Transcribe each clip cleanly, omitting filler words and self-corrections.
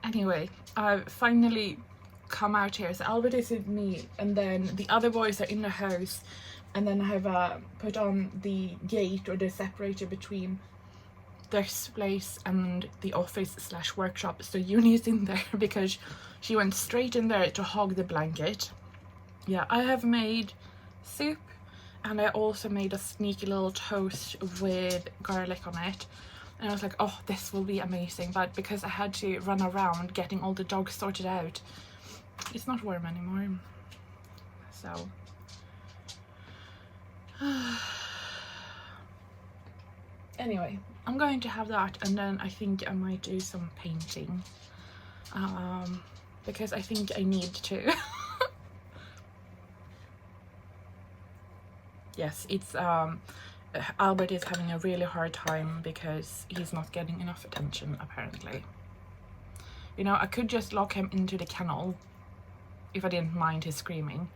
Anyway, I've finally come out here. So Albert is with me, and then the other boys are in the house, and then I have put on the gate or the separator between this place and the office slash workshop. So Uni is in there because she went straight in there to hog the blanket. Yeah, I have made soup, and I also made a sneaky little toast with garlic on it. And I was like, oh, this will be amazing. But because I had to run around getting all the dogs sorted out, it's not warm anymore. So anyway, I'm going to have that, and then I think I might do some painting, because I think I need to. Yes, it's Albert is having a really hard time because he's not getting enough attention, apparently. You know, I could just lock him into the kennel if I didn't mind his screaming,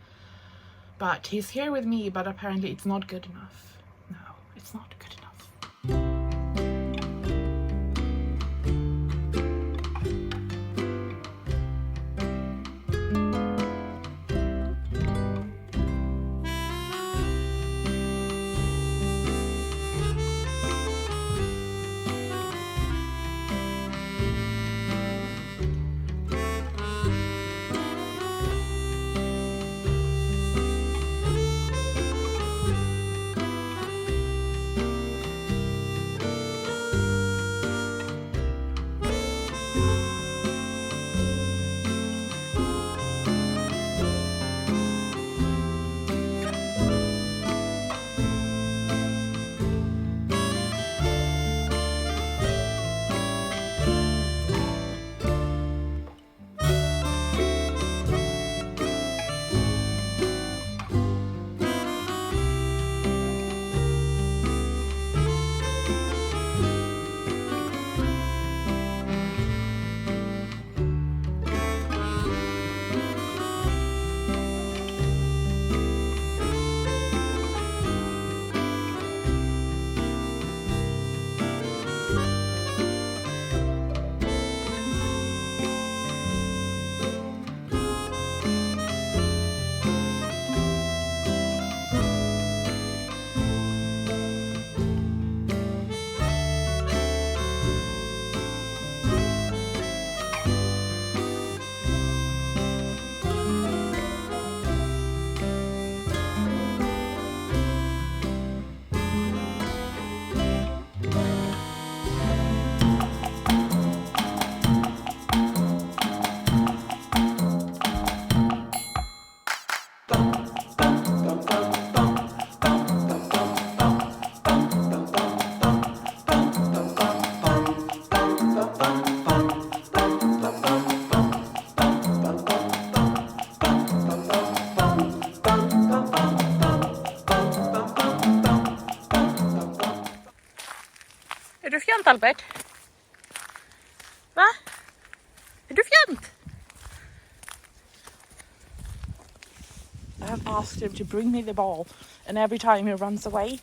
but he's here with me, but apparently it's not good enough. No, it's not good enough. Är du fjant, Albert? Va? Är du fjant? I have asked him to bring me the ball, and every time he runs away.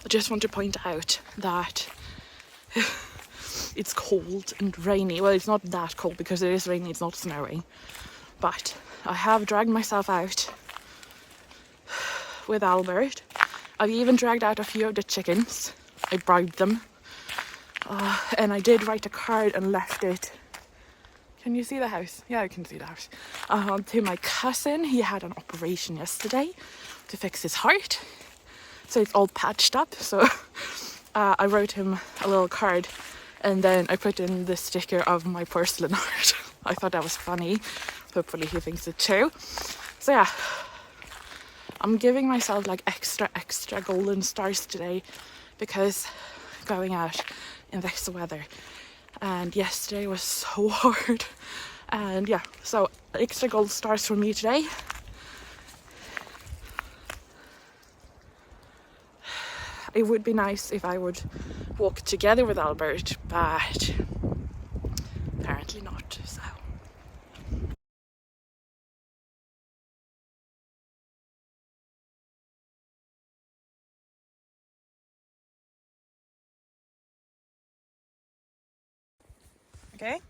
I just want to point out that it's cold and rainy. Well, it's not that cold because it is rainy, it's not snowing. But I have dragged myself out with Albert. I've even dragged out a few of the chickens. I bribed them. And I did write a card and left it. Can you see the house? Yeah, I can see the house. To my cousin. He had an operation yesterday to fix his heart. So it's all patched up. So I wrote him a little card, and then I put in the sticker of my porcelain heart. I thought that was funny. Hopefully he thinks it too. So yeah, I'm giving myself like extra golden stars today because going out in this weather, and yesterday was so hard. And yeah, so extra gold stars for me today. It would be nice if I would walk together with Albert, but apparently not, so Okay?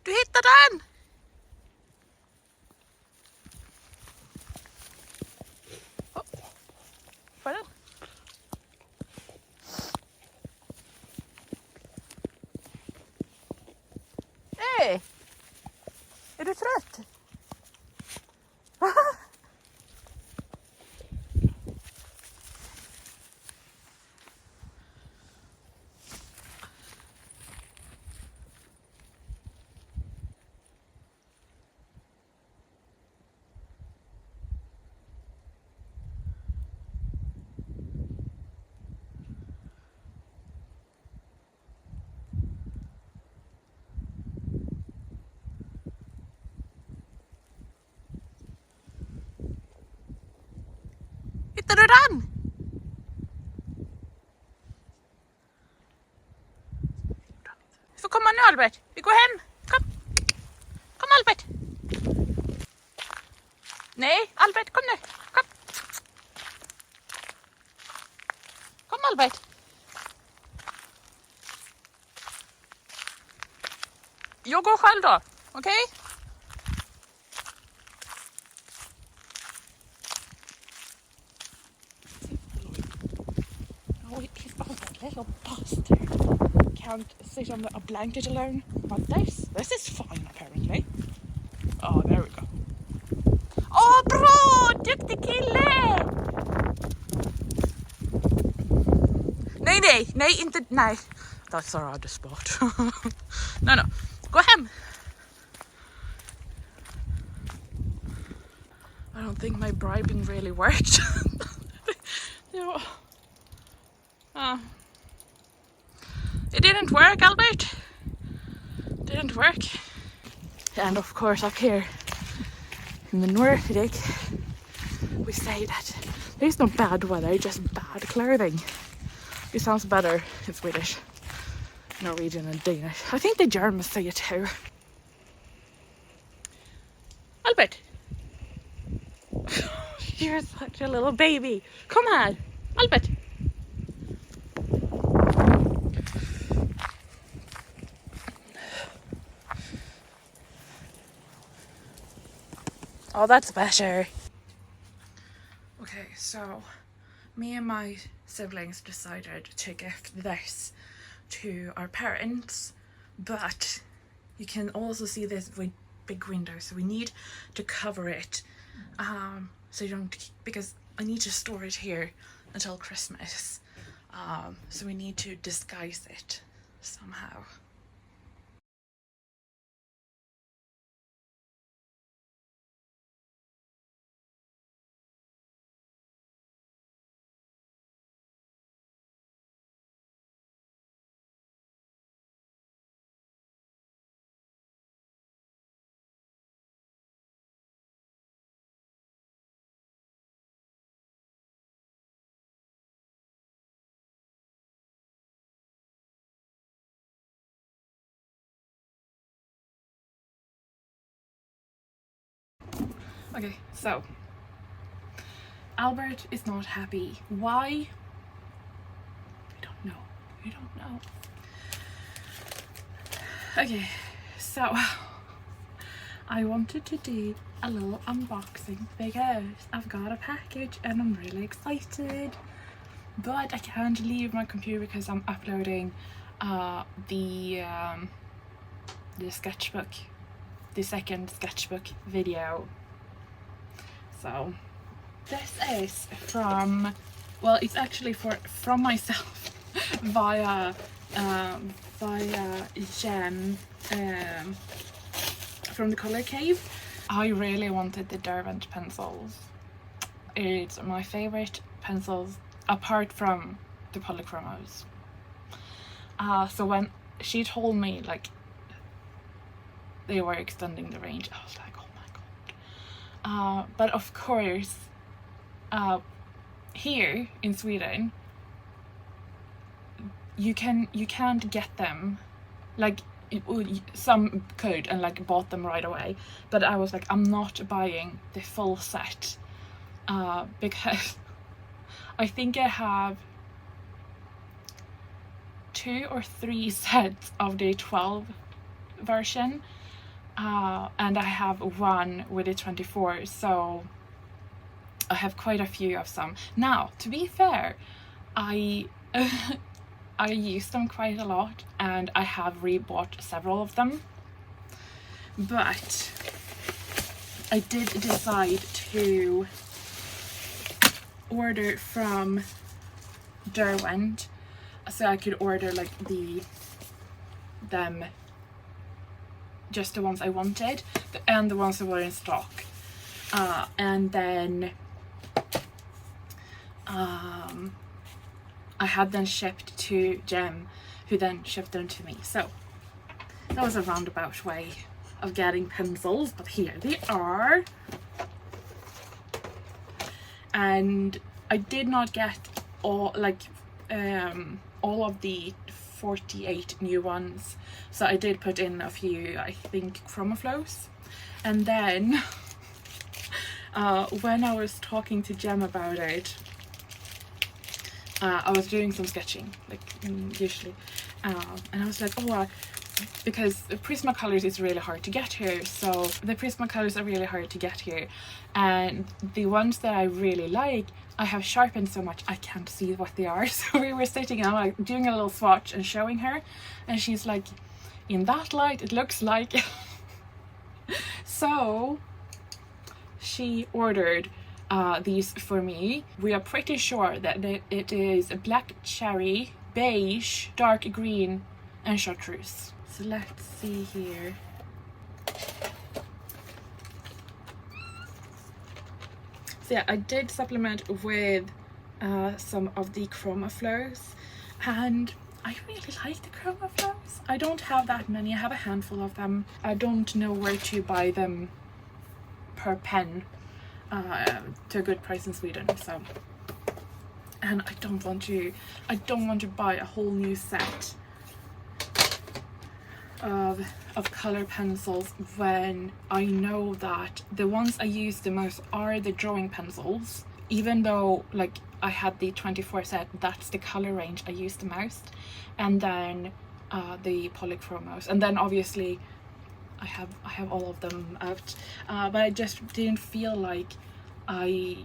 Du hittade den! Oh. Får den? Hej! Är du trött? Hittade du den? Du får komma nu, Albert. Vi går hem. Kom. Kom, Albert. Nej, Albert, kom nu. Kom. Kom, Albert. Jag går själv då. Okej? Oh, he's a little bastard. Can't sit on a blanket alone. But this is fine apparently. Oh, there we go. Åh, bra! Duktig kille! Nej, inte, nej. That's our other spot. No. Gå hem! I don't think my bribing really worked. Yeah. It didn't work, Albert. Didn't work. And of course up here in the Nordic, we say that there's no bad weather, just bad clothing. It sounds better in Swedish, Norwegian and Danish. I think the Germans say it too. Albert! You're such a little baby. Come here, Albert. Oh, that's better. Okay, so me and my siblings decided to gift this to our parents, but you can also see this big window, so we need to cover it, so you don't, because I need to store it here until Christmas, so we need to disguise it somehow. Okay, so Albert is not happy. Why? I don't know. Okay, so I wanted to do a little unboxing because I've got a package and I'm really excited, but I can't leave my computer because I'm uploading the sketchbook, the second sketchbook video. So this is from, well, it's actually from myself via Jem from the Color Cave. I really wanted the Derwent pencils. It's my favorite pencils apart from the polychromos. So when she told me like they were extending the range, I was like, oh my god. But of course, here in Sweden, you can't get them. Like some could and like bought them right away, but I was like, I'm not buying the full set because I think I have 2 or 3 sets of the 12 version, and I have one with the 24, so I have quite a few of some. Now, to be fair, I use them quite a lot and I have rebought several of them, but I did decide to order from Derwent so I could order like them, just the ones I wanted and the ones that were in stock, and then I had them shipped to Jem, who then shipped them to me. So that was a roundabout way of getting pencils, but here they are. And I did not get all of the 48 new ones, so I did put in a few, I think, ChromaFlows. And then when I was talking to Jem about it, I was doing some sketching, like usually, and I was like, oh, because Prismacolors is really hard to get here, so the Prismacolors are really hard to get here, and the ones that I really like, I have sharpened so much I can't see what they are. So we were sitting and I'm like doing a little swatch and showing her, and she's like, in that light it looks like so she ordered these for me. We are pretty sure that it is a black cherry, beige, dark green and chartreuse. So let's see here. So yeah, I did supplement with some of the ChromaFlows, and I really like the ChromaFlows. I don't have that many, I have a handful of them. I don't know where to buy them per pen to a good price in Sweden, so, and I don't want to buy a whole new set of color pencils when I know that the ones I use the most are the drawing pencils, even though like I had the 24 set, that's the color range I use the most, and then the polychromos, and then obviously I have all of them out, but I just didn't feel like I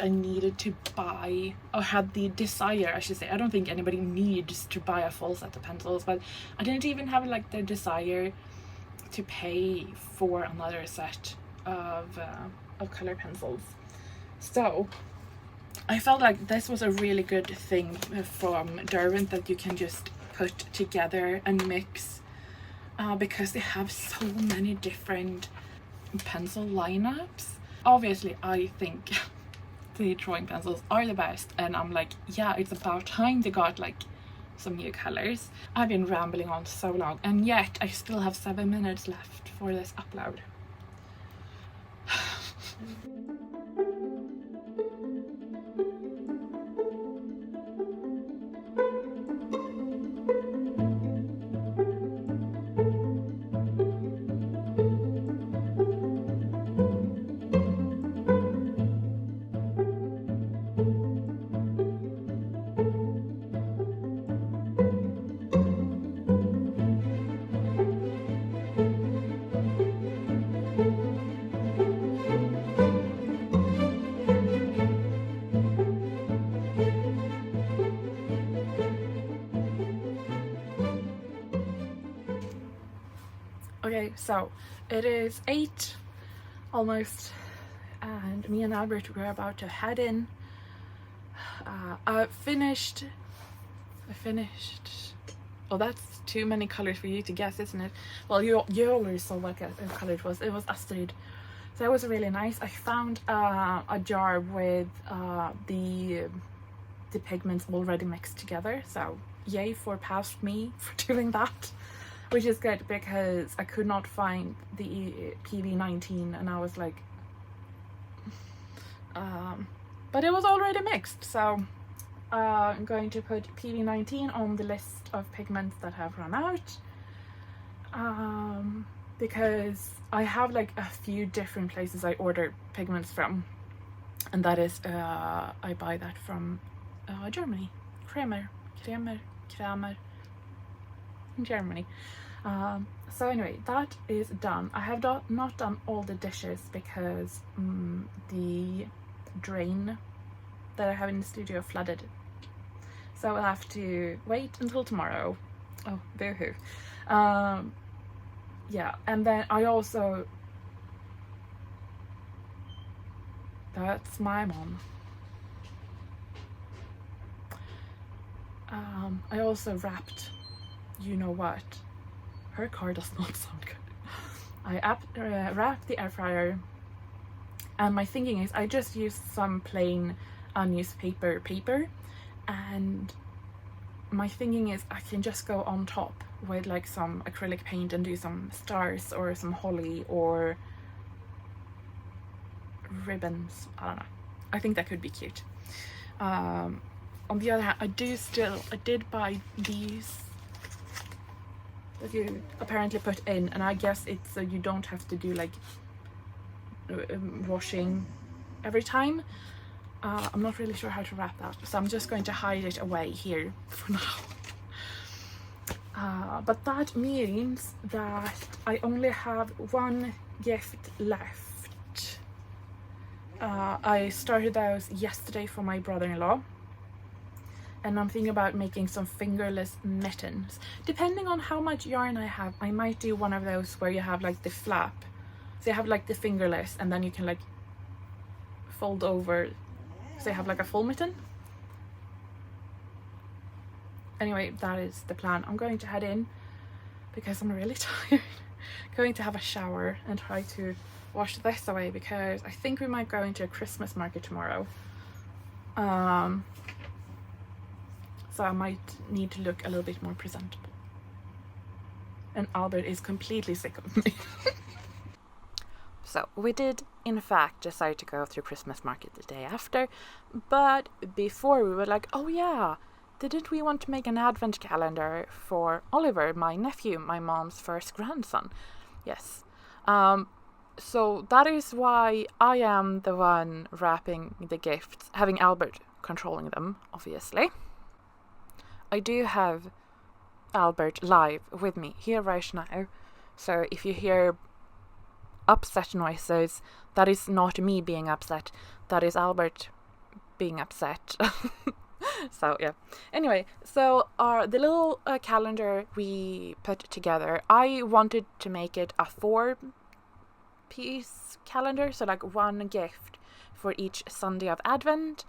needed to buy, or had the desire, I should say. I don't think anybody needs to buy a full set of pencils, but I didn't even have like the desire to pay for another set of color pencils. So I felt like this was a really good thing from Derwent that you can just put together and mix, because they have so many different pencil lineups. Obviously I think the drawing pencils are the best, and I'm like, yeah, it's about time they got like some new colors. I've been rambling on so long, and yet I still have 7 minutes left for this upload. Okay, so it is 8 almost, and me and Albert were about to head in. I finished, oh, that's too many colors for you to guess, isn't it? Well, you already saw what color it was. It was Astrid, so it was really nice. I found a jar with the pigments already mixed together, so yay for past me for doing that, which is good because I could not find the PV19, and I was like, but it was already mixed, so I'm going to put PV19 on the list of pigments that have run out. because I have like a few different places I order pigments from, and that is I buy that from Germany. Kramer in Germany. So anyway, that is done. I have not done all the dishes because the drain that I have in the studio flooded, so I'll have to wait until tomorrow. Oh, boo-hoo. Yeah, and then I also, that's my mom. I also wrapped, you know what, her car does not sound good. I wrapped the air fryer, and my thinking is I just used some plain newspaper paper, and my thinking is I can just go on top with like some acrylic paint and do some stars or some holly or ribbons. I don't know. I think that could be cute. On the other hand, I did buy these that you apparently put in, and I guess it's so you don't have to do like washing every time. I'm not really sure how to wrap that, so I'm just going to hide it away here for now. But that means that I only have one gift left. I started those yesterday for my brother-in-law, and I'm thinking about making some fingerless mittens. Depending on how much yarn I have, I might do one of those where you have like the flap. So you have like the fingerless, and then you can like fold over, so you have like a full mitten. Anyway, that is the plan. I'm going to head in because I'm really tired. Going to have a shower and try to wash this away because I think we might go into a Christmas market tomorrow. So I might need to look a little bit more presentable. And Albert is completely sick of me. So we did in fact decide to go through Christmas market the day after, but before we were like, oh yeah, didn't we want to make an advent calendar for Oliver, my nephew, my mom's first grandson? Yes. So that is why I am the one wrapping the gifts, having Albert controlling them, obviously. I do have Albert live with me here right now, so if you hear upset noises, that is not me being upset, that is Albert being upset. So yeah, anyway, so the little calendar we put together, I wanted to make it a 4-piece calendar, so like one gift for each Sunday of Advent.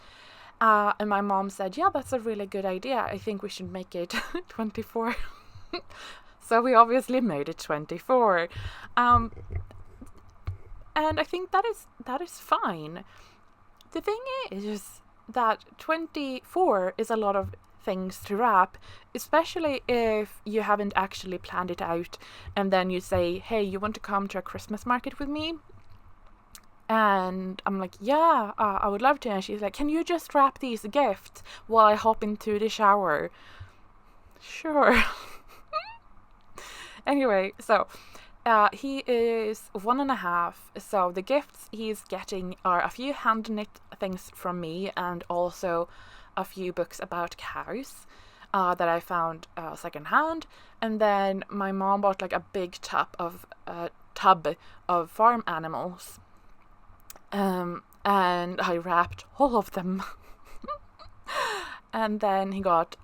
And my mom said, yeah, that's a really good idea. I think we should make it 24. So we obviously made it 24. And I think that is fine. The thing is that 24 is a lot of things to wrap, especially if you haven't actually planned it out, and then you say, hey, you want to come to a Christmas market with me? And I'm like, yeah, I would love to. And she's like, can you just wrap these gifts while I hop into the shower? Sure. Anyway, so he is 1.5, so the gifts he's getting are a few hand knit things from me and also a few books about cows that I found secondhand. And then my mom bought like a big tub of farm animals. And I wrapped all of them. And then he got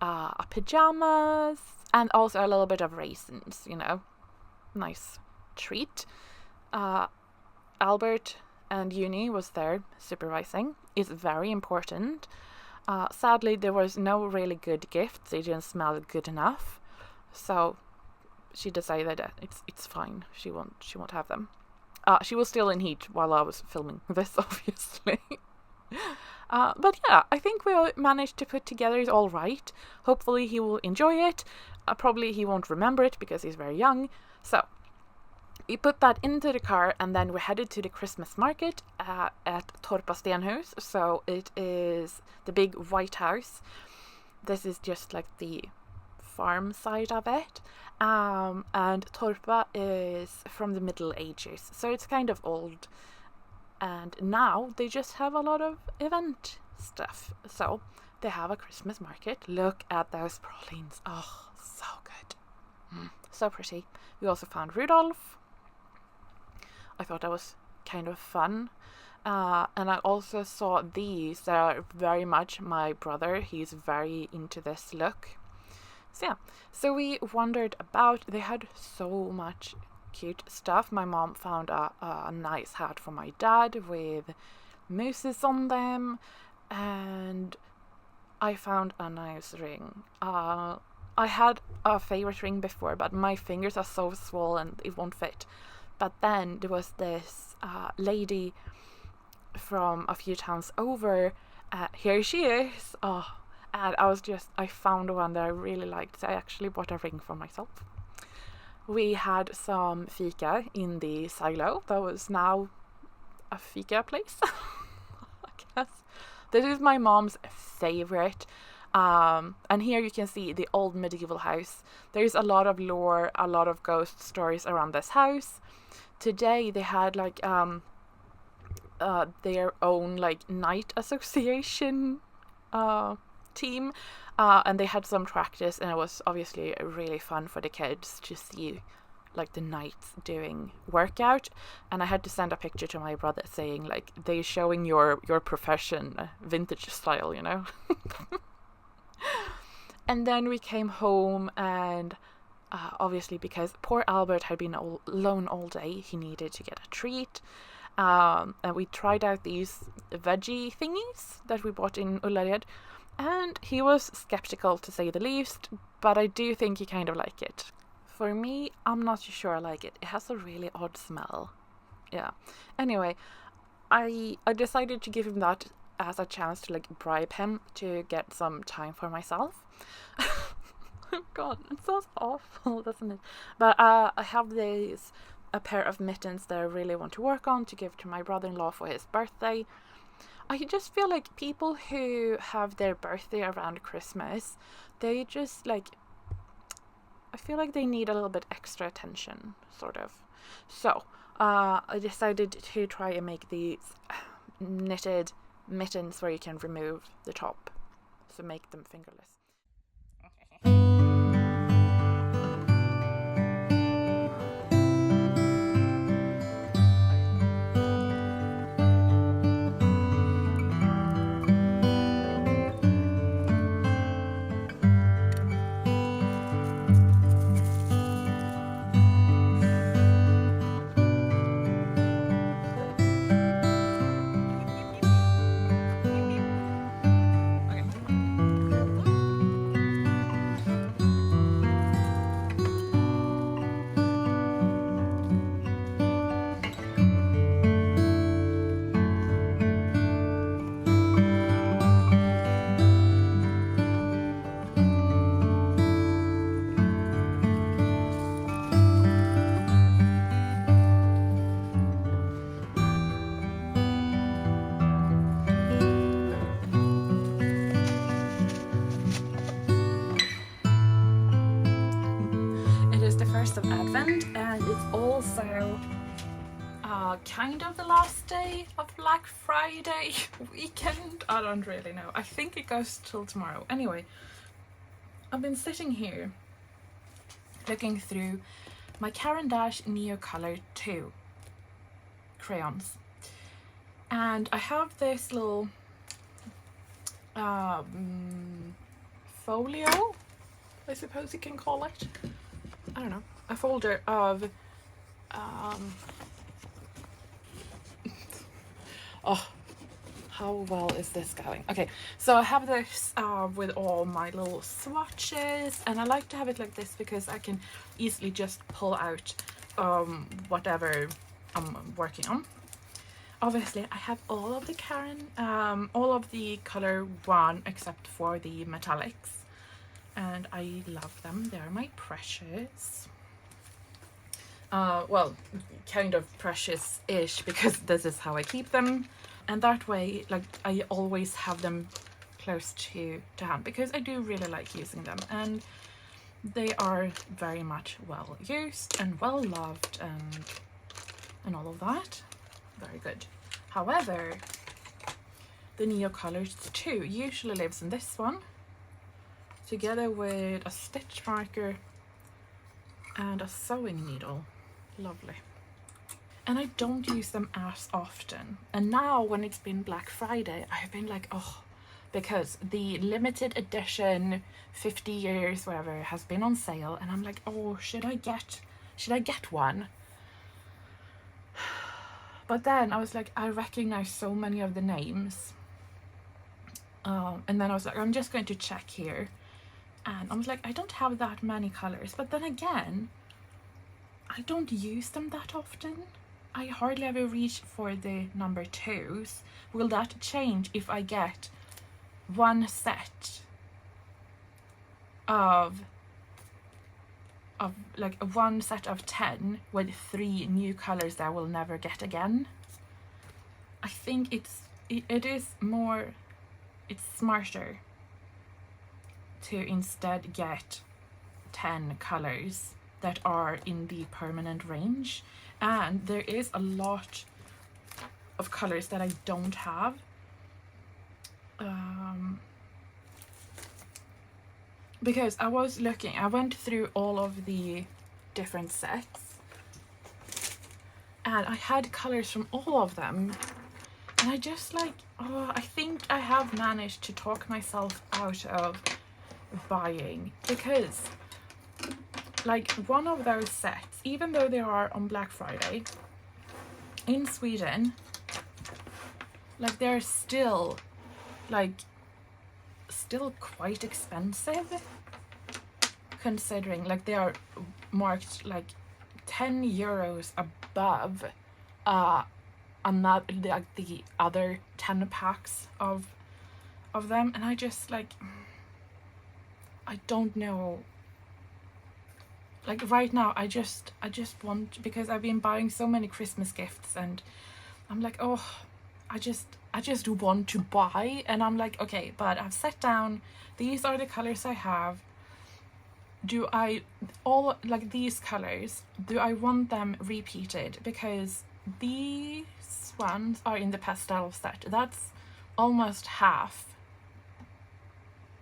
pajamas and also a little bit of raisins, you know. Nice treat. Albert and Uni was there supervising. It's very important. Sadly, there was no really good gifts. They didn't smell good enough. So she decided that it's fine. She won't have them. She was still in heat while I was filming this, obviously. But yeah, I think we managed to put together it all right. Hopefully he will enjoy it. Probably he won't remember it because he's very young. So we put that into the car and then we headed to the Christmas market at Torpa stenhus. So it is the big white house. This is just like the farm side of it. And Torpa is from the Middle Ages, so it's kind of old. And now they just have a lot of event stuff. So they have a Christmas market. Look at those pralines. Oh, so good. So pretty. We also found Rudolph. I thought that was kind of fun. And I also saw these that are very much my brother. He's very into this look. So yeah, so we wandered about. They had so much cute stuff. My mom found a nice hat for my dad with mooses on them, and I found a nice ring. I had a favorite ring before, but my fingers are so swollen it won't fit. But then there was this lady from a few towns over. Here she is. Oh, and I found one that I really liked, so I actually bought a ring for myself. We had some fika in the silo. That was now a fika place, I guess. This is my mom's favorite. And here you can see the old medieval house. There's a lot of lore, a lot of ghost stories around this house. Today they had like their own like night association team, and they had some practice, and it was obviously really fun for the kids to see like the knights doing workout. And I had to send a picture to my brother saying like, they showing your profession vintage style, you know. And then we came home, and obviously because poor Albert had been alone all day, he needed to get a treat. And we tried out these veggie thingies that we bought in Ullared, and he was skeptical to say the least, but I do think he kind of liked it. For me, I'm not too sure I like it. It has a really odd smell. Yeah. Anyway, I decided to give him that as a chance to like bribe him to get some time for myself. Oh God, it sounds awful, doesn't it? But I have a pair of mittens that I really want to work on to give to my brother-in-law for his birthday. I just feel like people who have their birthday around Christmas, they just like, I feel like they need a little bit extra attention, sort of. So I decided to try and make these knitted mittens where you can remove the top, so make them fingerless. Of Advent, and it's also kind of the last day of Black Friday weekend. I don't really know. I think it goes till tomorrow. Anyway, I've been sitting here looking through my Caran d'Ache Neocolor 2 crayons, and I have this little folio, I suppose you can call it. I don't know, a folder of oh, how well is this going? Okay, so I have this with all my little swatches, and I like to have it like this because I can easily just pull out whatever I'm working on. Obviously I have all of the all of the color 1 except for the metallics, and I love them. They're my precious. Well, kind of precious-ish, because this is how I keep them, and that way like I always have them close to hand, because I do really like using them. And they are very much well used and well loved and all of that. Very good. However, the neocolors too usually lives in this one, together with a stitch marker and a sewing needle. Lovely. And I don't use them as often. And now when it's been Black Friday, I've been like, oh, because the limited edition 50 years whatever has been on sale, and I'm like, oh, should I get one? But then I was like, I recognize so many of the names, and then I was like, I'm just going to check here, and I was like, I don't have that many colors. But then again, I don't use them that often. I hardly ever reach for the number 2s. Will that change if I get one set of like one set of 10 with 3 new colors that I will never get again? I think it's smarter to instead get 10 colors that are in the permanent range. And there is a lot of colors that I don't have. Because I went through all of the different sets, and I had colors from all of them, and I just like, oh, I think I have managed to talk myself out of buying, because like one of those sets, even though they are on Black Friday in Sweden, like they're still quite expensive, considering like they are marked like 10 euros above the other 10 packs of them. And I just like, I don't know, like right now I just want, because I've been buying so many Christmas gifts, and I'm like, oh, I just want to buy. And I'm like, okay, but I've set down, these are the colors I have. Do I these colors, do I want them repeated? Because these ones are in the pastel set. That's almost half,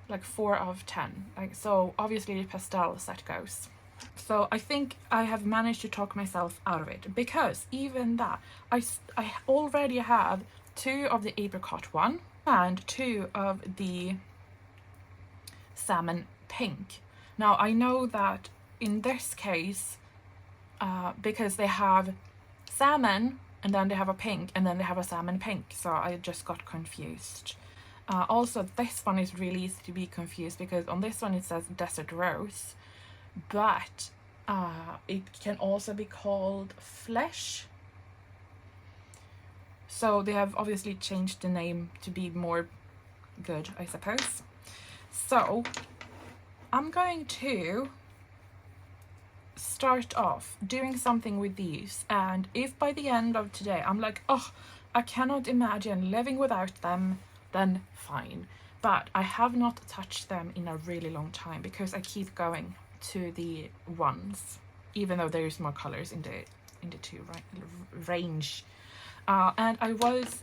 like 4 of 10. Like, so obviously the pastel set goes. So I think I have managed to talk myself out of it, because even that, I already have 2 of the apricot one and 2 of the salmon pink. Now I know that in this case, because they have salmon and then they have a pink and then they have a salmon pink, so I just got confused. Also, this one is really easy to be confused, because on this one it says desert rose, but it can also be called flesh. So they have obviously changed the name to be more good, I suppose. So I'm going to start off doing something with these, and if by the end of today I'm like, oh, I cannot imagine living without them, then fine. But I have not touched them in a really long time, because I keep going to the ones, even though there's more colors in the 2 range. And I was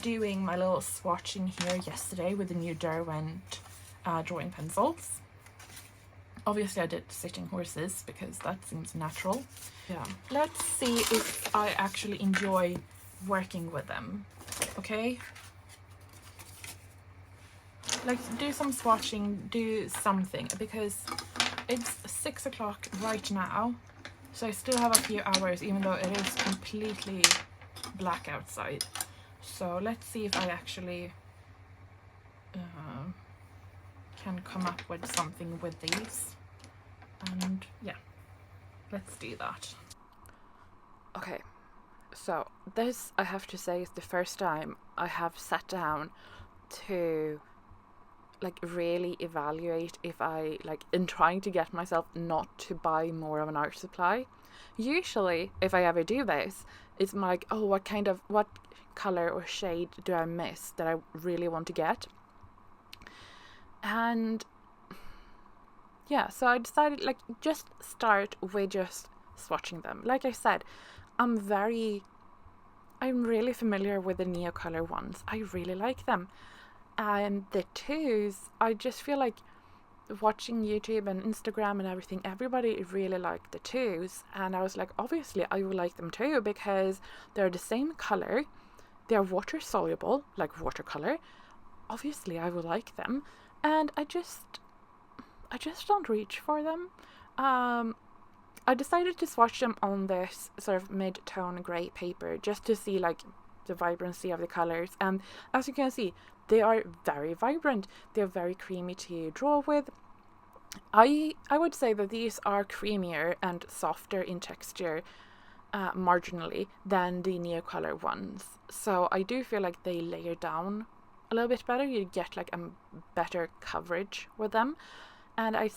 doing my little swatching here yesterday with the new Derwent drawing pencils. Obviously I did sitting horses, because that seems natural. Yeah, let's see if I actually enjoy working with them. Okay, like do some swatching, do something, because it's 6 o'clock right now, so I still have a few hours, even though it is completely black outside. So let's see if I actually can come up with something with these. And yeah, let's do that. Okay, so this, I have to say, is the first time I have sat down to like really evaluate if I like, in trying to get myself not to buy more of an art supply. Usually if I ever do this, it's like, oh, what color or shade do I miss that I really want to get? And yeah, so I decided like just start with just swatching them. Like I said, I'm really familiar with the neocolor ones. I really like them. And the twos, I just feel like watching YouTube and Instagram and everything, everybody really liked the twos. And I was like, obviously I will like them too, because they're the same color. They're water soluble, like watercolor. Obviously I will like them. And I just don't reach for them. I decided to swatch them on this sort of mid-tone grey paper just to see like the vibrancy of the colors. And as you can see, they are very vibrant. They're very creamy to draw with. I would say that these are creamier and softer in texture marginally than the neocolor ones. So I do feel like they layer down a little bit better. You get like a better coverage with them. And I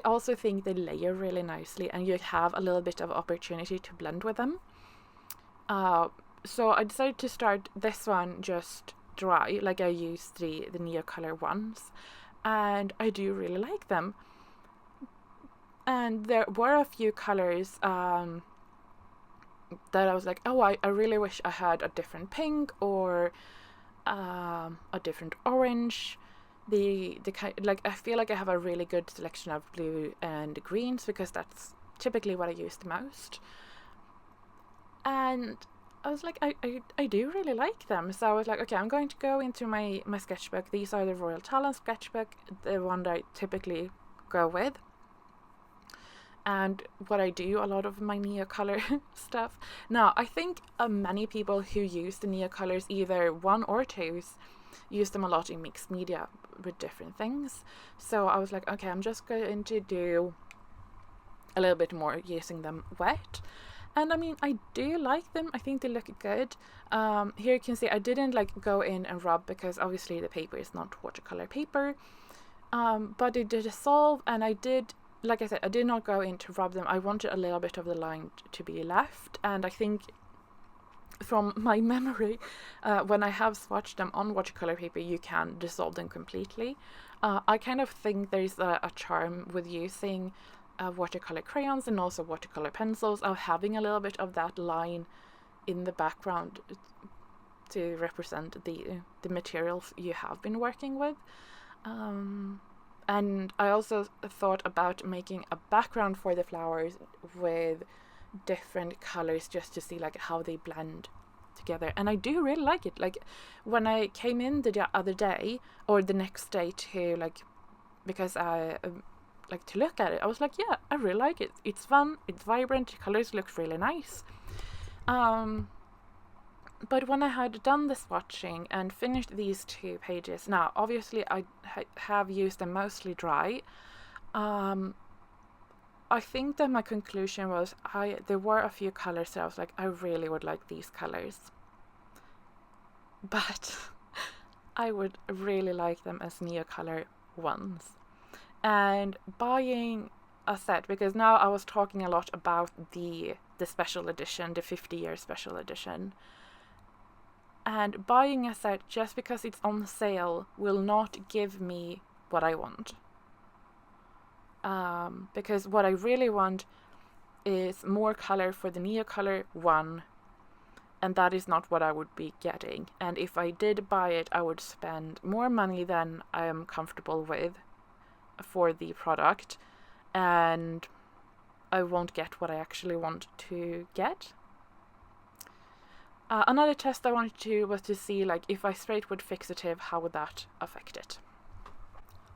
also think they layer really nicely, and you have a little bit of opportunity to blend with them. So I decided to start this one just dry, like I used the neocolor ones, and I do really like them. And there were a few colors that I was like, oh, I really wish I had a different pink or a different orange. The kind, like, I feel like I have a really good selection of blue and greens because that's typically what I use the most. And I was like, I do really like them. So I was like, okay, I'm going to go into my sketchbook. These are the Royal Talon sketchbook, the one that I typically go with. And what I do, a lot of my neocolor stuff. Now, I think many people who use the neocolors, either one or twos, use them a lot in mixed media with different things. So I was like, okay, I'm just going to do a little bit more using them wet. And I mean, I do like them. I think they look good. Here you can see I didn't like go in and rub because obviously the paper is not watercolor paper. But it did dissolve, and I did, like I said, I did not go in to rub them. I wanted a little bit of the line to be left, and I think from my memory, when I have swatched them on watercolor paper, you can dissolve them completely. I kind of think there's a charm with using watercolor crayons and also watercolor pencils of having a little bit of that line in the background to represent the materials you have been working with. And I also thought about making a background for the flowers with different colors just to see like how they blend together, and I do really like it. Like when I came in the other day or the next day to like, because I like to look at it, I was like, yeah, I really like it. It's fun, it's vibrant, the colors look really nice. But when I had done the swatching and finished these 2 pages, now obviously I have used them mostly dry. I think that my conclusion was there were a few colors that I was like, I really would like these colors, but I would really like them as neocolor ones. And buying a set, because now I was talking a lot about the special edition, the 50-year special edition. And buying a set just because it's on sale will not give me what I want. Because what I really want is more color for the neocolor one, and that is not what I would be getting. And if I did buy it, I would spend more money than I am comfortable with for the product, and I won't get what I actually want to get. Another test I wanted to do was to see like if I sprayed with fixative, how would that affect it.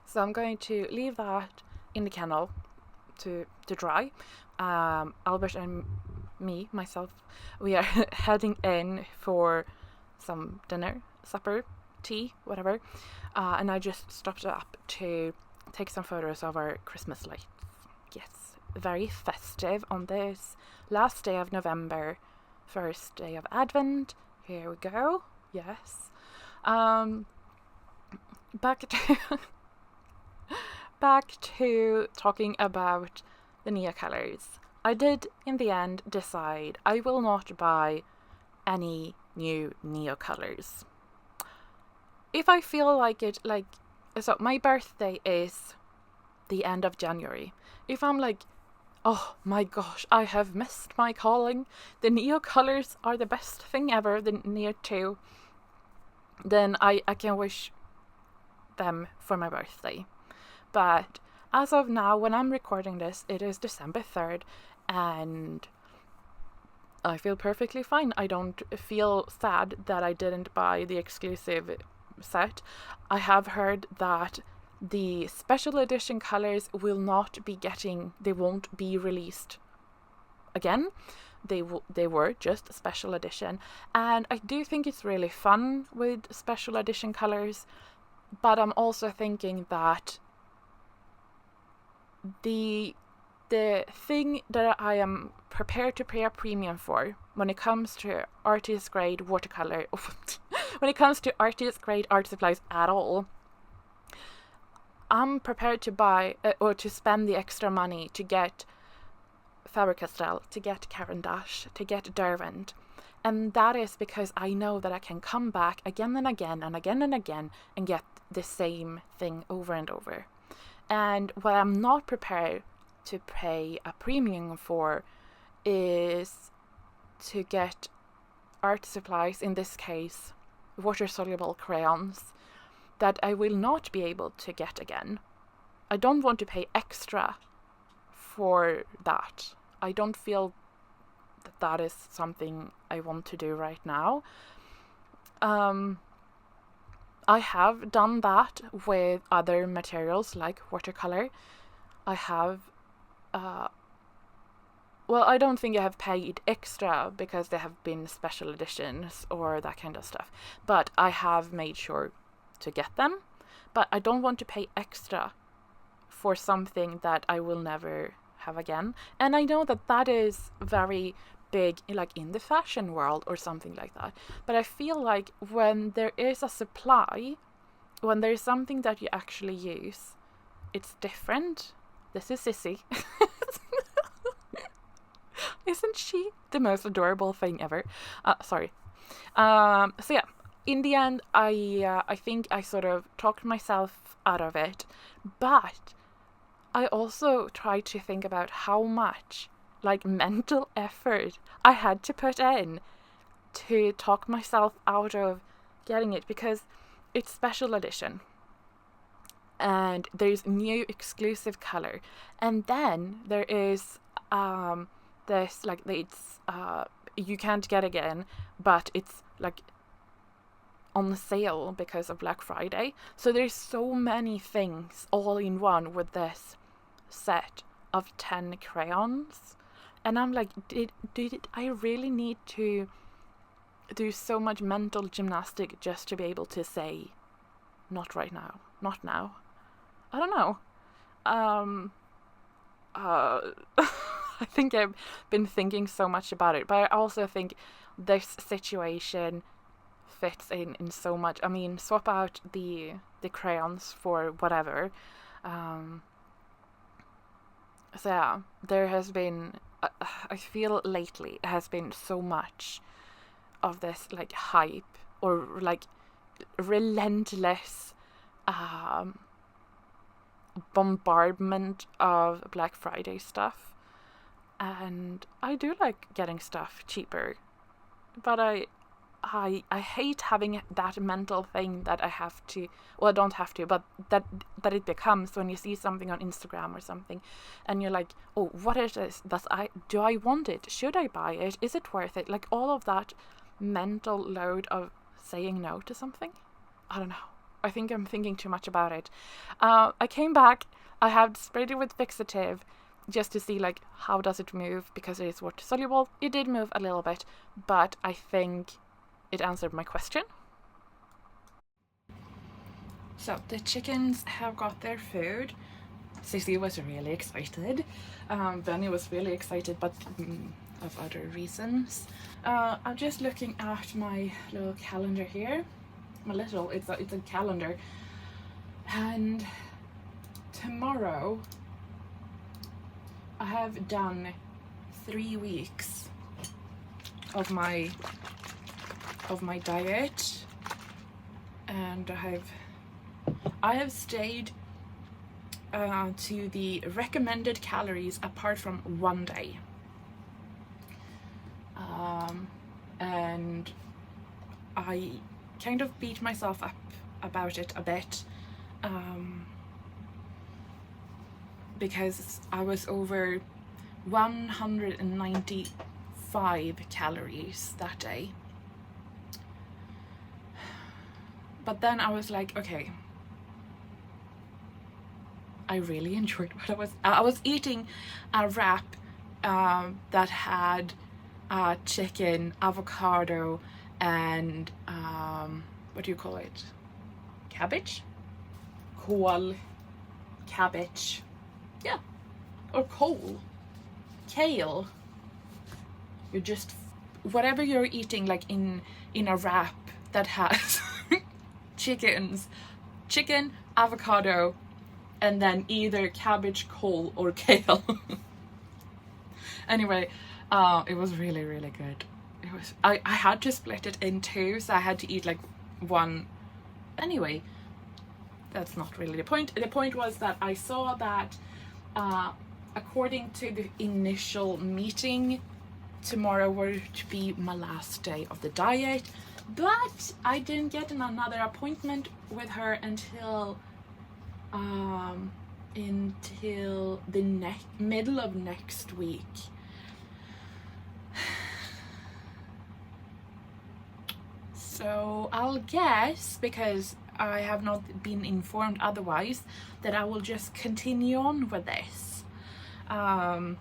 So I'm going to leave that in the kennel to dry. Albert and myself, we are heading in for some dinner, supper, tea, whatever. And I just stopped up to take some photos of our Christmas lights. Yes, very festive on this last day of November, first day of Advent. Here we go. Yes. Back to talking about the neocolors. I did in the end decide I will not buy any new neocolors. If I feel like it, like So my birthday is the end of January. If I'm like, oh my gosh, I have missed my calling, the neocolors are the best thing ever, the Neo 2, then I can wish them for my birthday. But as of now, when I'm recording this, it is December 3rd, and I feel perfectly fine. I don't feel sad that I didn't buy the exclusive set. I have heard that the special edition colors will not be they won't be released again. They were just special edition, and I do think it's really fun with special edition colors, but I'm also thinking that the thing that I am prepared to pay a premium for when it comes to artist grade watercolor, when it comes to artist grade art supplies at all, I'm prepared to buy or to spend the extra money to get Faber-Castell, to get Caran d'Ache, to get Derwent. And that is because I know that I can come back again and again and again and again and get the same thing over and over. And what I'm not prepared to pay a premium for is to get art supplies, in this case water-soluble crayons, that I will not be able to get again. I don't want to pay extra for that. I don't feel that that is something I want to do right now. I have done that with other materials like watercolor. I have well, I don't think I have paid extra because there have been special editions or that kind of stuff, but I have made sure to get them. But I don't want to pay extra for something that I will never have again. And I know that that is very big, like in the fashion world or something like that. But I feel like when there is a supply, when there's something that you actually use, it's different. This is Sissy. Isn't she the most adorable thing ever? Sorry. So yeah, in the end, I think I sort of talked myself out of it, but I also tried to think about how much like mental effort I had to put in to talk myself out of getting it, because it's special edition and there's new exclusive color, and then there is this like it's you can't get again, but it's like on sale because of Black Friday. So there's so many things all in one with this set of 10 crayons, and I'm like, did I really need to do so much mental gymnastic just to be able to say not right now, not now? I don't know. I think I've been thinking so much about it, but I also think this situation fits in so much. I mean, swap out the crayons for whatever. So yeah, there has been, I feel lately, it has been so much of this like hype or like relentless bombardment of Black Friday stuff. And I do like getting stuff cheaper, but I hate having that mental thing that I have to, well, I don't have to, but that it becomes when you see something on Instagram or something and you're like, oh, what is this? Do I want it? Should I buy it? Is it worth it? Like all of that mental load of saying no to something. I don't know. I think I'm thinking too much about it. I came back, I have sprayed it with fixative just to see like how does it move, because it is water soluble. It did move a little bit, but I think it answered my question. So the chickens have got their food. Sissy was really excited. Benny was really excited, but of other reasons. I'm just looking at my little calendar here. It's a calendar, and tomorrow I have done 3 weeks of my I have stayed to the recommended calories apart from one day. And I kind of beat myself up about it a bit, because I was over 195 calories that day. But then I was like, okay, I really enjoyed what I was eating a wrap that had chicken, avocado, and what do you call it? Cabbage? Kål, cabbage, yeah, or coal, kale. You're just, whatever you're eating, like in a wrap that has chicken, avocado, and then either cabbage, coal, or kale. Anyway, it was really, really good. It was, I had to split it in two, so I had to eat like one. Anyway, that's not really the point. The point was that I saw that according to the initial meeting, tomorrow were to be my last day of the diet, but I didn't get another appointment with her until the middle of next week. So I'll guess, because I have not been informed otherwise, that I will just continue on with this. Have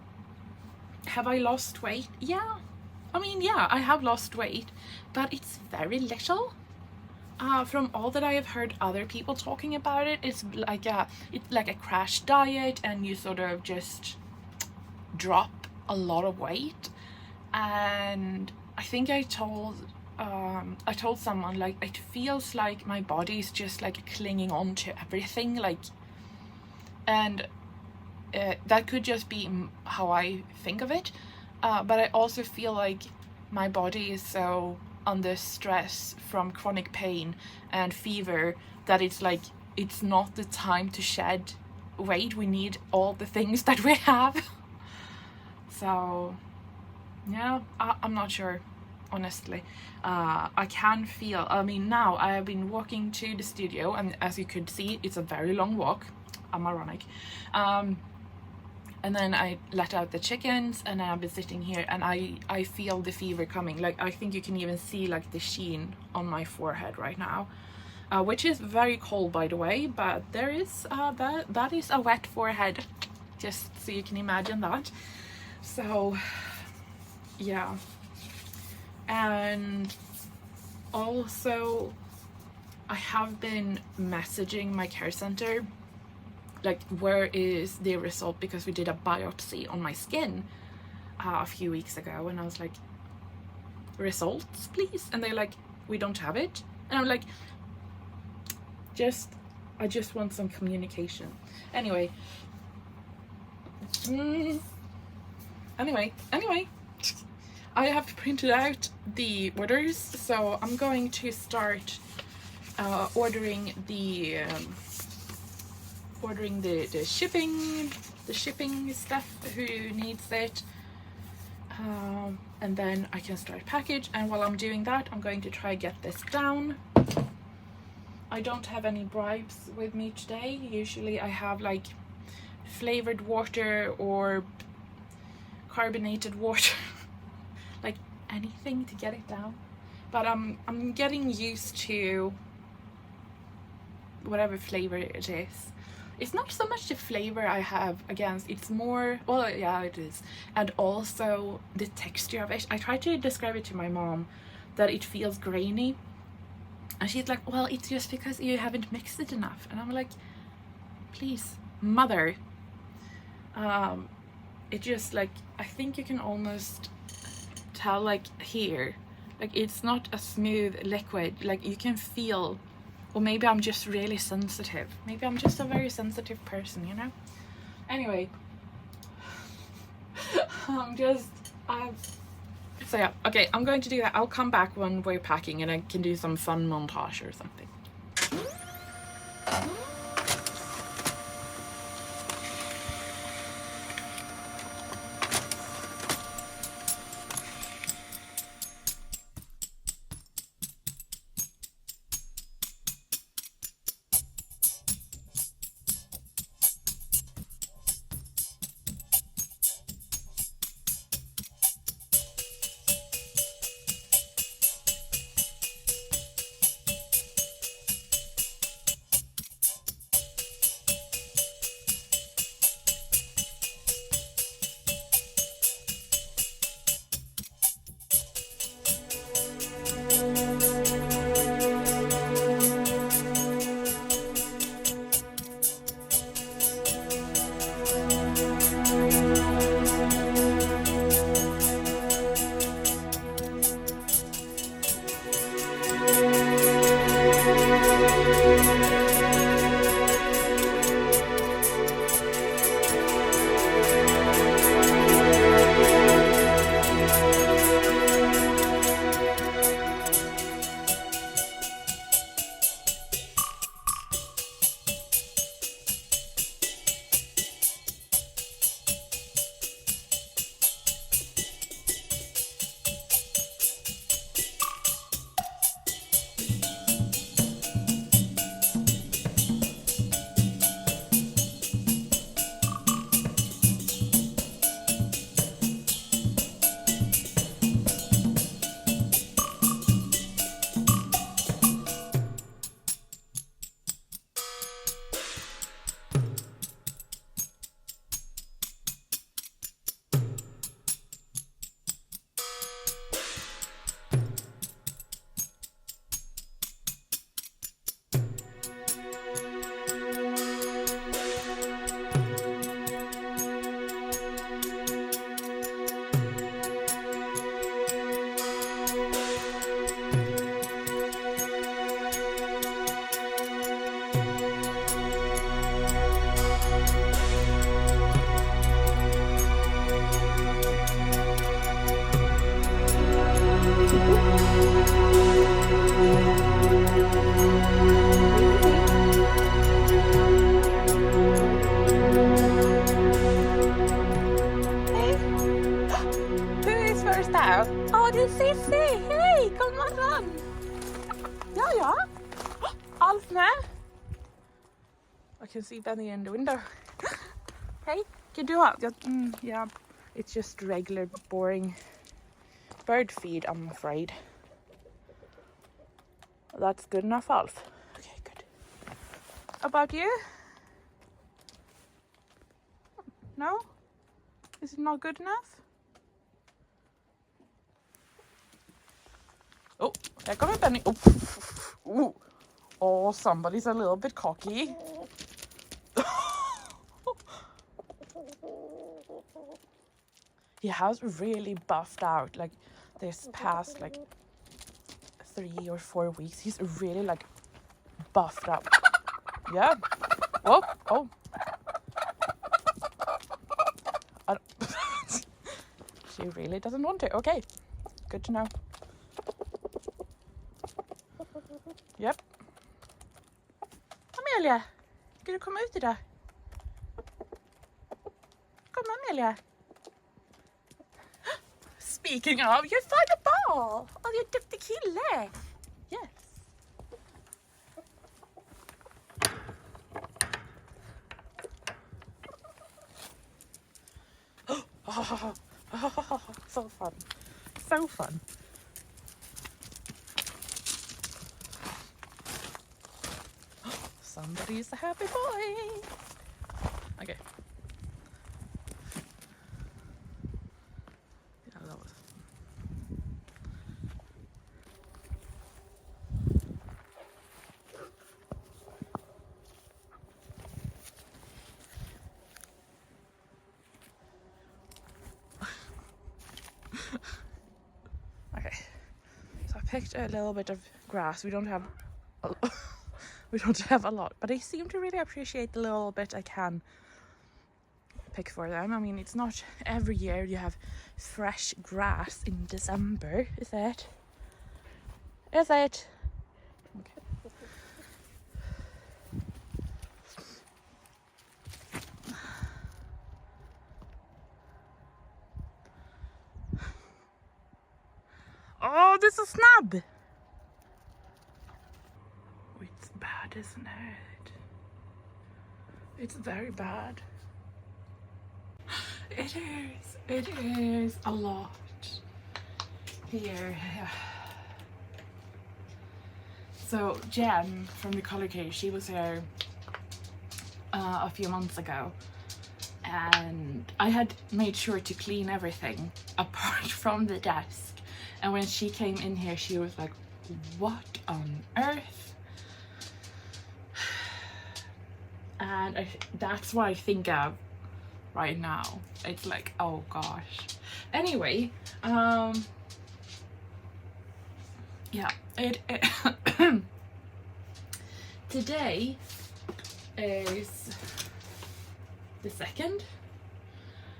I lost weight? Yeah. I mean, yeah, I have lost weight, but it's very little. From all that I have heard other people talking about it, it's like a crash diet, and you sort of just drop a lot of weight. And I think I told someone, like, it feels like my body is just like clinging on to everything, like, and that could just be how I think of it, but I also feel like my body is so under stress from chronic pain and fever that it's like, it's not the time to shed weight. We need all the things that we have. So yeah, I'm not sure, honestly. I can feel, I mean, now I have been walking to the studio, and as you could see, it's a very long walk. I'm ironic. And then I let out the chickens, and I've been sitting here, and I feel the fever coming. Like, I think you can even see like the sheen on my forehead right now, which is very cold, by the way, but there is that is a wet forehead, just so you can imagine that. So yeah. And also I have been messaging my care center, like, where is the result, because we did a biopsy on my skin a few weeks ago, and I was like, results please, and they're like, we don't have it. And I'm like, I just want some communication. Anyway, I have printed out the orders, so I'm going to start ordering the shipping stuff, who needs it, and then I can start package. And while I'm doing that, I'm going to try get this down. I don't have any bribes with me today. Usually I have like flavored water or carbonated water, like anything to get it down. But I'm getting used to whatever flavor it is. It's not so much the flavor I have against, it's more, well, yeah, it is, and also the texture of it. I tried to describe it to my mom that it feels grainy, and she's like, well, it's just because you haven't mixed it enough. And I'm like, please, mother. It just, like, I think you can almost tell, like, here, like, it's not a smooth liquid, like, you can feel. Or maybe I'm just really sensitive. Maybe I'm just a very sensitive person, you know? Anyway. So yeah, okay, I'm going to do that. I'll come back when we're packing and I can do some fun montage or something. Where's that? Oh, det är Cissi! Hej, god morgon! Ja. Allt med? I can see Benny in the window. Hey, can you do it? Yeah, it's just regular, boring bird feed, I'm afraid. That's good enough, Alf. Okay, good. About you? No? Is it not good enough? Oh, there comes Benny. Oh, ooh. Oh, somebody's a little bit cocky. He has really buffed out like this past like 3 or 4 weeks. He's really like buffed up. Yeah. Oh. She really doesn't want to. Okay. Good to know. Yep. Amelia, ska du komma ut idag? Kom Amelia. Speaking of, you found a ball! Oh, you duktig kille! Yes. Oh, so fun. So fun. Somebody's a happy boy. Okay. Yeah, that was. Okay. So I picked a little bit of grass. We don't have a lot, but I seem to really appreciate the little bit I can pick for them. I mean, it's not every year you have fresh grass in December, is it? Is it? Okay. Oh, this is snub! Oh, it's bad, isn't it? It's very bad. It is a lot here. So Jen from the Color Case, she was here a few months ago, and I had made sure to clean everything apart from the desk. And when she came in here, she was like, what on earth? And that's what I think of right now. It's like, oh gosh. Anyway, yeah, it today is the 2nd.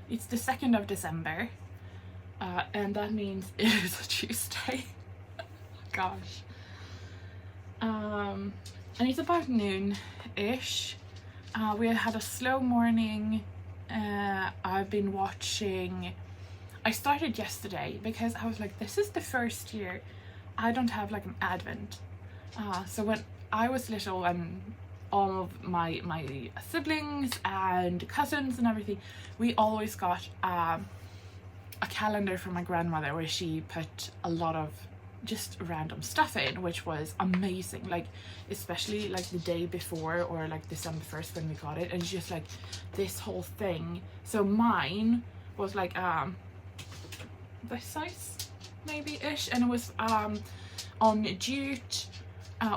It's the 2nd of December, and that means it is a Tuesday. Gosh. And it's about noon-ish. We had a slow morning. I've been watching. I started yesterday because I was like, this is the first year I don't have like an advent. So when I was little and all of my siblings and cousins and everything, we always got a calendar from my grandmother where she put a lot of just random stuff in, which was amazing, like especially like the day before or like December 1st when we got it, and it's just like this whole thing. So mine was like this size maybe ish, and it was on jute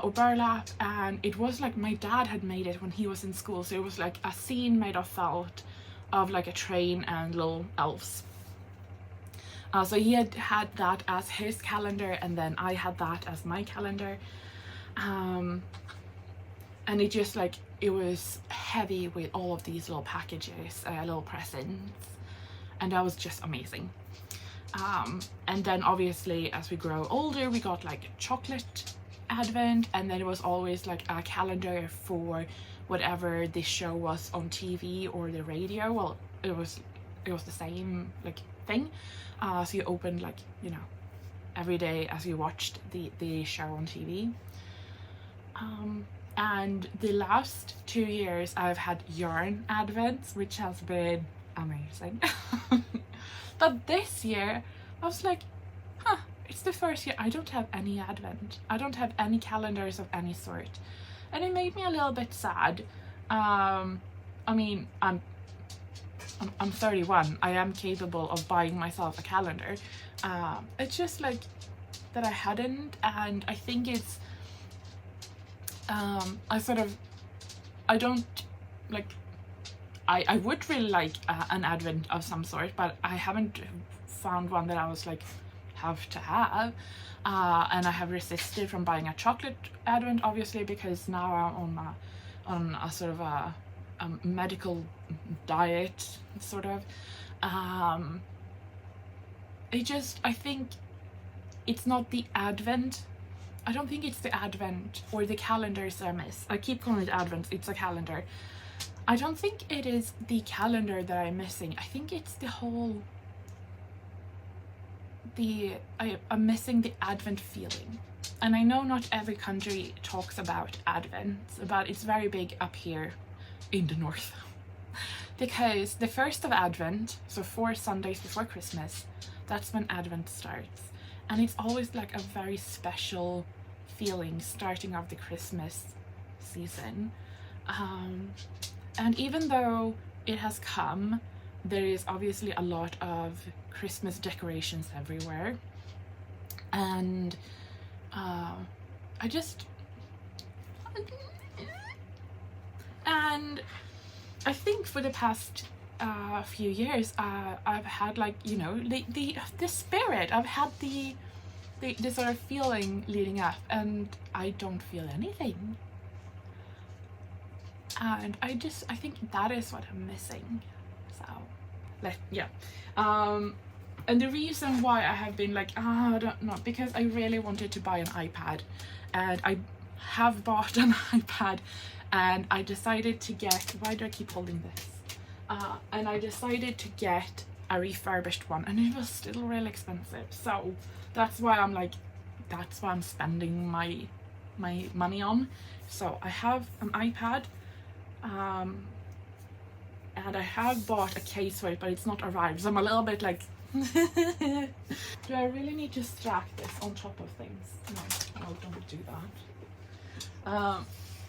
or burlap, and it was like my dad had made it when he was in school, so it was like a scene made of felt of like a train and little elves. So he had that as his calendar, and then I had that as my calendar. And it just like, it was heavy with all of these little packages, little presents, and that was just amazing. And then obviously as we grow older, we got like chocolate advent, and then it was always like a calendar for whatever the show was on TV or the radio. Well, it was the same like thing. So you open, like, you know, every day as you watched the show on TV. And the last 2 years I've had yarn advents, which has been amazing. But this year I was like, huh, it's the first year I don't have any advent. I don't have any calendars of any sort. And it made me a little bit sad. I mean, I'm 31. I am capable of buying myself a calendar. It's just like that I hadn't, and I think it's I don't like, I would really like an advent of some sort, but I haven't found one that I was like, have to have. And I have resisted from buying a chocolate advent, obviously, because now I'm on a sort of a medical diet, sort of. I think it's not the advent. I don't think it's the advent or the calendars that I miss. I keep calling it advent, it's a calendar. I don't think it is the calendar that I'm missing. I think it's the whole, I'm missing the advent feeling. And I know not every country talks about advent, but it's very big up here in the north. Because the first of Advent, so 4 Sundays before Christmas, that's when Advent starts. And it's always like a very special feeling starting of the Christmas season. And even though it has come, there is obviously a lot of Christmas decorations everywhere. And and I think for the past few years, I've had, like, you know, the spirit. I've had the sort of feeling leading up, and I don't feel anything. And I think that is what I'm missing. So, like, yeah. And the reason why I have been like, I don't know, because I really wanted to buy an iPad, and I have bought an iPad, and I decided to get, why do I keep holding this? And I decided to get a refurbished one, and it was still really expensive. So that's why I'm like, that's what I'm spending my money on. So I have an iPad, and I have bought a case for it, but it's not arrived. So I'm a little bit like, do I really need to stack this on top of things? No, don't do that.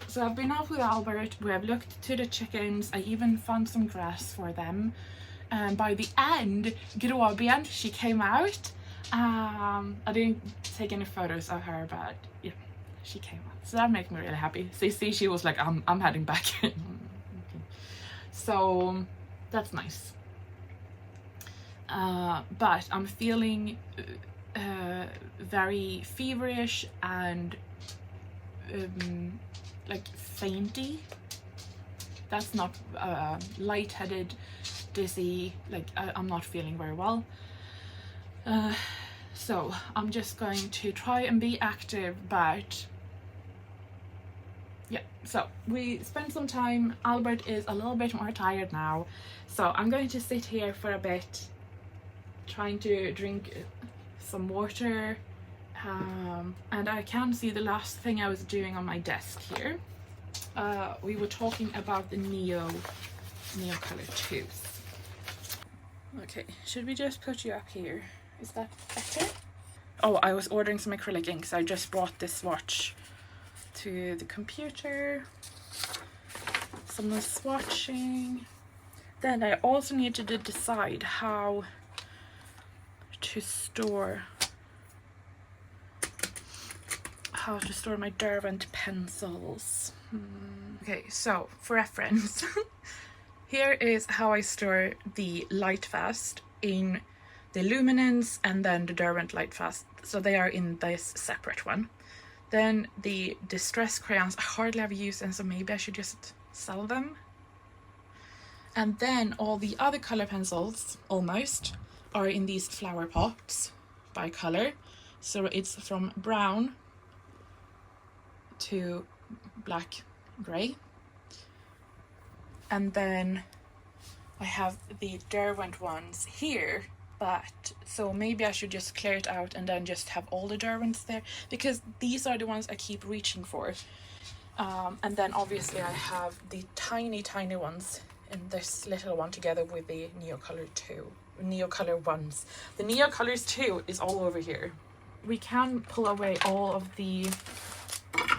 So I've been out with Albert, we have looked to the chickens, I even found some grass for them, and by the end, Grobian, she came out. I didn't take any photos of her, but yeah, she came out, so that made me really happy. See, she was like, I'm heading back. So that's nice. But I'm feeling very feverish and like fainty. That's not lightheaded, dizzy, like I'm not feeling very well. So I'm just going to try and be active, but yeah. So we spent some time. Albert is a little bit more tired now, so I'm going to sit here for a bit, trying to drink some water. And I can see the last thing I was doing on my desk here. We were talking about the neocolor tooth. Okay, should we just put you up here? Is that better? Oh, I was ordering some acrylic inks. I just brought this swatch to the computer. Some swatching. Then I also needed to decide how to store my Derwent pencils. Okay, so for reference, here is how I store the Lightfast in the Luminance and then the Derwent Lightfast. So they are in this separate one. Then the Distress crayons, I hardly ever use them, so maybe I should just sell them. And then all the other color pencils, almost, are in these flower pots by color. So it's from brown to black gray. And then I have the Derwent ones here but so maybe I should just clear it out and then just have all the Derwents there, because these are the ones I keep reaching for. And then obviously I have the tiny ones in this little one together with the neocolor ones. The neocolors too is all over here. We can pull away all of the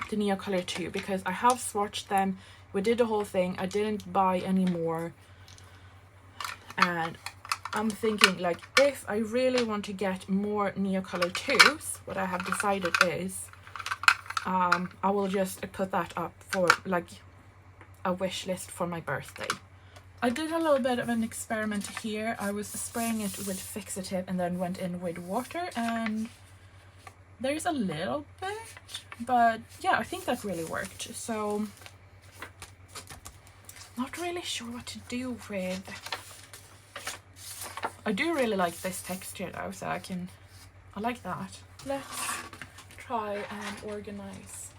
neocolor too, because I have swatched them. We did the whole thing. I didn't buy any more, and I'm thinking, like, if I really want to get more neocolor twos, what I have decided is I will just put that up for like a wish list for my birthday. I did a little bit of an experiment here. I was spraying it with fixative and then went in with water, and there's a little bit, but yeah, I think that really worked. So not really sure what to do with. I do really like this texture though, so I like that. Let's try and organize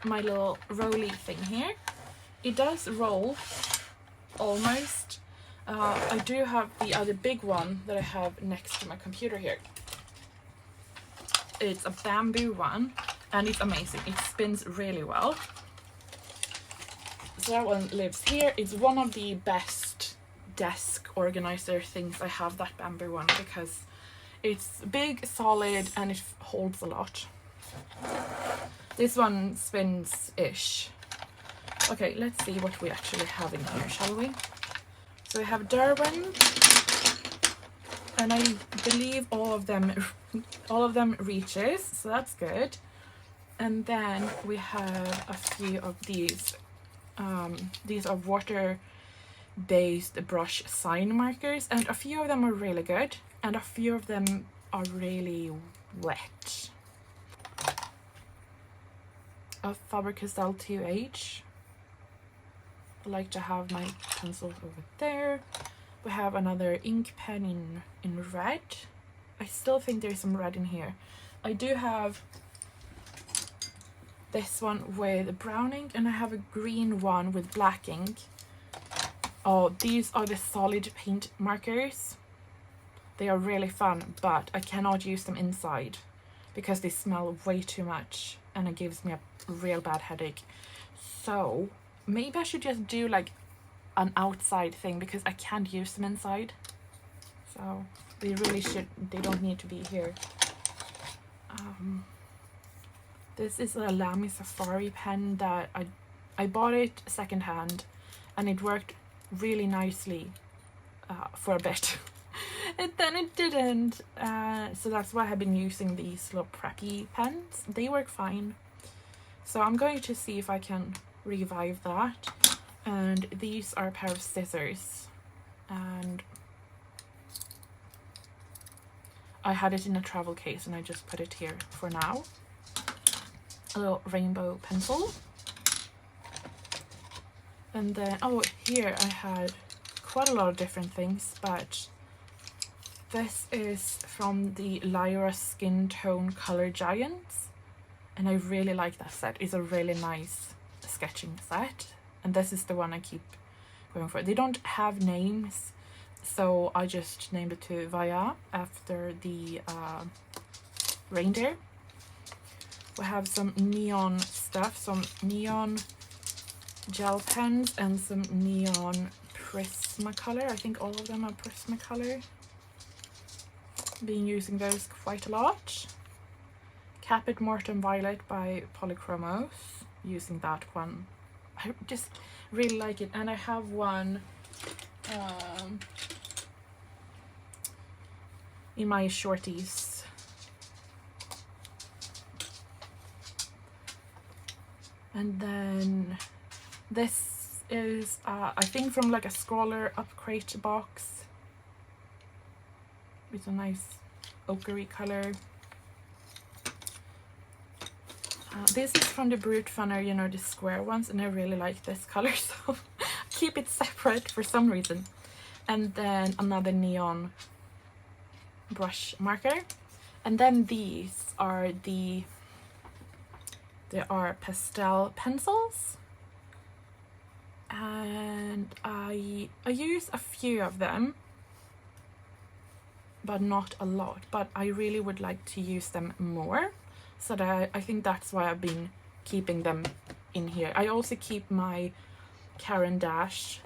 my little rolly thing here. It does roll almost. I do have the other big one that I have next to my computer here. It's a bamboo one and it's amazing. It spins really well. So that one lives here. It's one of the best desk organizer things I have, that bamboo one, because it's big, solid, and it holds a lot. This one spins-ish. Okay, let's see what we actually have in here, shall we? So we have Derwent, and I believe all of them reaches, so that's good. And then we have a few of these. These are water-based brush sign markers, and a few of them are really good, and a few of them are really wet. A Faber-Castell 2H. I like to have my pencils over there. We have another ink pen in red. I still think there's some red in here. I do have this one with brown ink, and I have a green one with black ink. Oh, these are the solid paint markers. They are really fun, but I cannot use them inside because they smell way too much and it gives me a real bad headache. So maybe I should just do like an outside thing, because I can't use them inside. So they don't need to be here. This is a Lamy Safari pen that I bought it secondhand, and it worked really nicely for a bit. And then it didn't, so that's why I've been using these little preppy pens. They work fine, so I'm going to see if I can revive that. And these are a pair of scissors, and I had it in a travel case and I just put it here for now. A little rainbow pencil, and then here I had quite a lot of different things, but this is from the Lyra Skin Tone Color Giants, and I really like that set. It's a really nice sketching set, and this is the one I keep going for. They don't have names, so I just named it to Vaya after the reindeer. We have some neon stuff, some neon gel pens, and some neon Prismacolor. I think all of them are Prismacolor. Been using those quite a lot. Capit Mortem Violet by Polychromos. Using that one. I just really like it. And I have one in my shorties. And then this is I think from like a Scholar Upgrade box. It's a nice ochre color. This is from the Brute Funner, you know, the square ones, and I really like this color, so keep it separate for some reason. And then another neon brush marker. And then these are they are pastel pencils, and I use a few of them. but not a lot. But I really would like to use them more, so that I think that's why I've been keeping them in here. I also keep my Caran d'Ache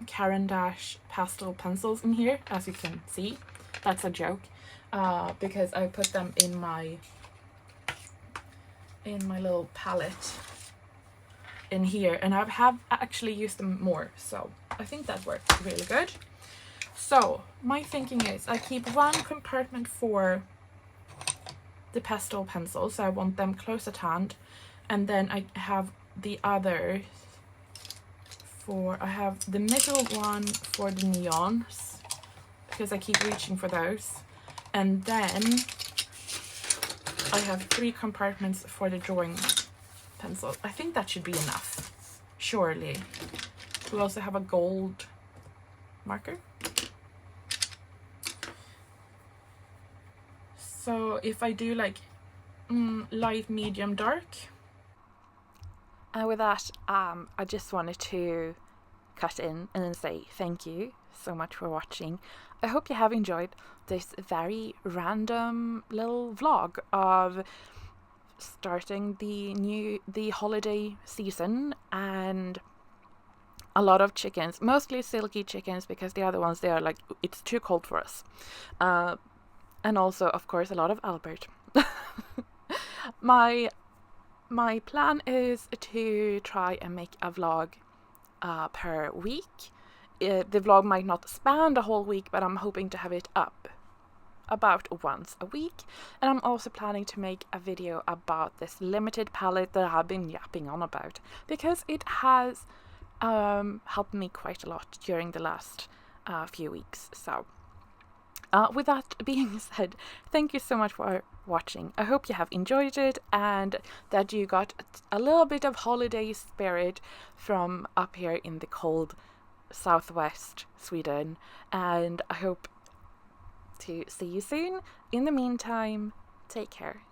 Caran d'Ache pastel pencils in here, as you can see. That's a joke, because I put them in my little palette in here, and I have actually used them more, so I think that worked really good. So my thinking is I keep one compartment for the pastel pencils, so I want them close at hand, and then I have the other I have the middle one for the neons, because I keep reaching for those, and then I have 3 compartments for the drawing pencils. I think that should be enough, surely. We also have a gold marker. So if I do like light, medium, dark. And with that, I just wanted to cut in and say thank you so much for watching. I hope you have enjoyed this very random little vlog of starting the holiday season, and a lot of chickens, mostly silkie chickens, because the other ones, they are like, it's too cold for us. And also, of course, a lot of Albert. My plan is to try and make a vlog per week. The vlog might not span the whole week, but I'm hoping to have it up about once a week. And I'm also planning to make a video about this limited palette that I've been yapping on about, because it has helped me quite a lot during the last few weeks. So with that being said, thank you so much for watching. I hope you have enjoyed it, and that you got a little bit of holiday spirit from up here in the cold southwest Sweden, and I hope to see you soon. In the meantime, take care.